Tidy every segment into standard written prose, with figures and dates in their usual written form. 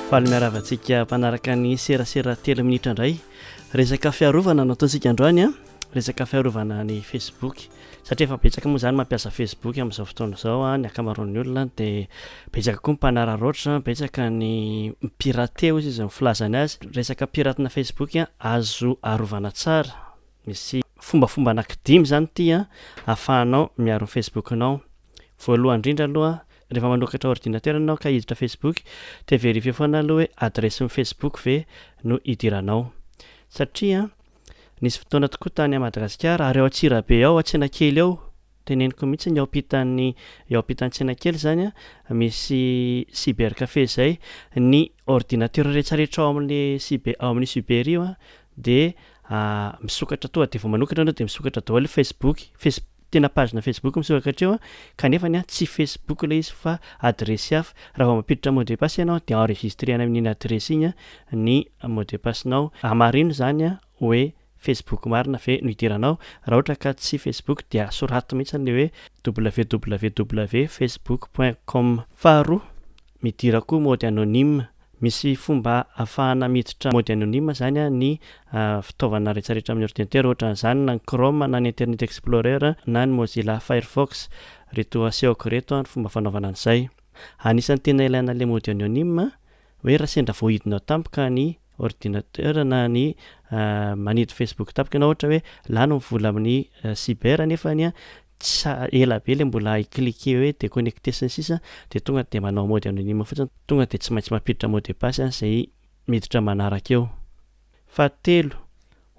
Faly miaravantsika mpanaraka ny serasera telo minitra indray. Resaka fiarovana no ataontsika androany a. Resaka fiarovana ny Facebook satria efa betsaka moa zany mampiasa Facebook amin'izao fotoana izao a, ny ankamaroan'ny olona dia betsaka koa mpanararoatra, betsaka ny pirate hozy izy filazany azy. Resaka piratina Facebook a azo arovana tsara. Misy fombafomba anankidimy zany ity a ahafahanao miaro ny Facebookanao. Voalohany indrindra aloha rehefa manokatra ordinateur anao ka hiditra Facebook dia vérifier foana aloha hoe adresin'ny Facebook ve no idiranao satria nisy fotoana tokoa tany a Madagasikara ary ao Antsirabe ao Antsinakely ao teneniko mihitsy ny ao ampitan'ny Tsinakely zany a misy cybercafé zay ny ordinateur rehetrarehetra ao amin'ny cyber io a dia misokatra toa dia vao manokatra anao dia misokatra daholo Facebook tena pagina Facebook misokatra eo a kanefa ny tsy Facebook ilay izy fa adresy hafa. Raha vao mampiditra mot de passe ianao dia enregistrena amin'iny adresy igny ny mot de passenao. Hamarino zany a hoe Facebook marina ve no idiranao. Raha ohatra ka tsy Facebook dia sorato mihitsy le hoe www.facebook.com. Faharoa, midira koa mode anonyme. Misy fomba ahafahana miditra mode anonyme zany a ny fitaovana rehetrarehetra amin'ny ordinateur ohatra n'izany na ny Chrome na ny Internet Explorer na ny Mozilla Firefox. Reto asehoko reto ny fomba fanaovana an'izay. Anisan'ny tena ilaina le mode anonyme hoe raha sendra voahidinao tampoka ny ordinateur na ny manidy Facebook tampoka ianao ohatra hoe lany ny vola amin'ny cyber nefany a ela be le mbola ikliquer hoe déconnecter sy ny sisa dia tonga dia manao mode anonyme fotsiny, tonga dia tsy maintsy mampiditra mot de passe izay miditra manaraka eo. Fahatelo,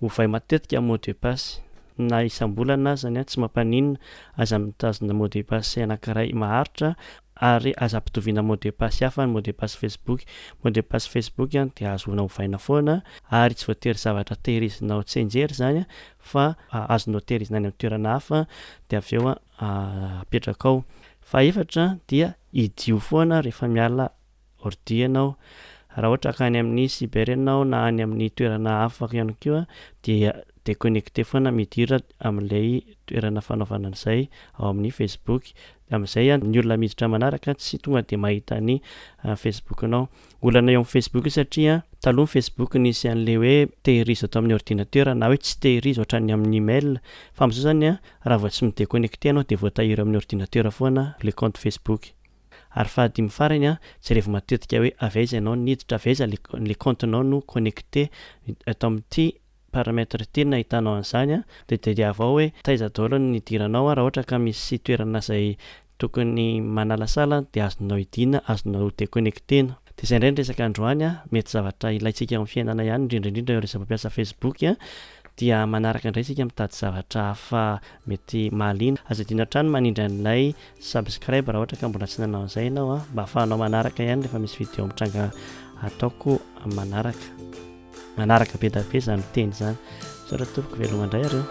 ovay matetika mot de passe na isam-bolana zany a tsy mampaninona aza mitazona mot de passe anankiray maharitra ary aza ampitoviana mot de passe hafa ny mot de passe Facebook. Mot de passe Facebook dia azonao ovaina foana ary tsy voatery zavatra tehirizinao tsenjery zany fa azonao tehirizina any amin'ny toerana hafa dia avy eo apetraka ao. Fahaefatra dia idio foana rehefa miala ordi ianao. Raha ohatra ka any amin'ny cyber ianao na any amin'ny toerana hafa ihany koa dia déconnecter foana midira amin'ilay toerana fanaovana an'izay ao amin'ny Facebook. Amin'izay ny olona miditra manaraka tsy tonga dia mahita ny Facebookanao. Olana eo amin'ny Facebook satria taloha ny Facebook nisy an'ilay hoe tehirizy atao amin'ny ordinateur na hoe tsy tehirizy ohatran'ny amin'ny email fa amin'izao zany a raha vao tsy midéconnecter ianao dia voatahiry amin'ny ordinateur foana le compte Facebook. Ary fahadimy farany a jerevy matetika hoe avaiza ianao niditra avaiza le comptenao no connecté atao amin'ity paramètre ity no ahitanao an'izany a dia avao hoe taiza daholo ny idiranao raha ohatra ka misy toerana izay tokony manalasala dia azonao idina, azonao déconnectena. Dia izay indray ny resaka androany a mety zavatra ilaitsika amin'ny fiainana ihany indrindraindrindra eo resaka mampiasa Facebook a dia manaraka indray isika mitady zavatra hafa mety mahaliana. Aza adina hatrany manindra an'ilay subscribe raha ohatra ka mbola tsy nanao an'izay ianao a mba ahafahanao manaraka ihany rehefa misy video mitranga ataoko manaraka be da be zany teny zany. Sao raha tompoko veloma indray areo.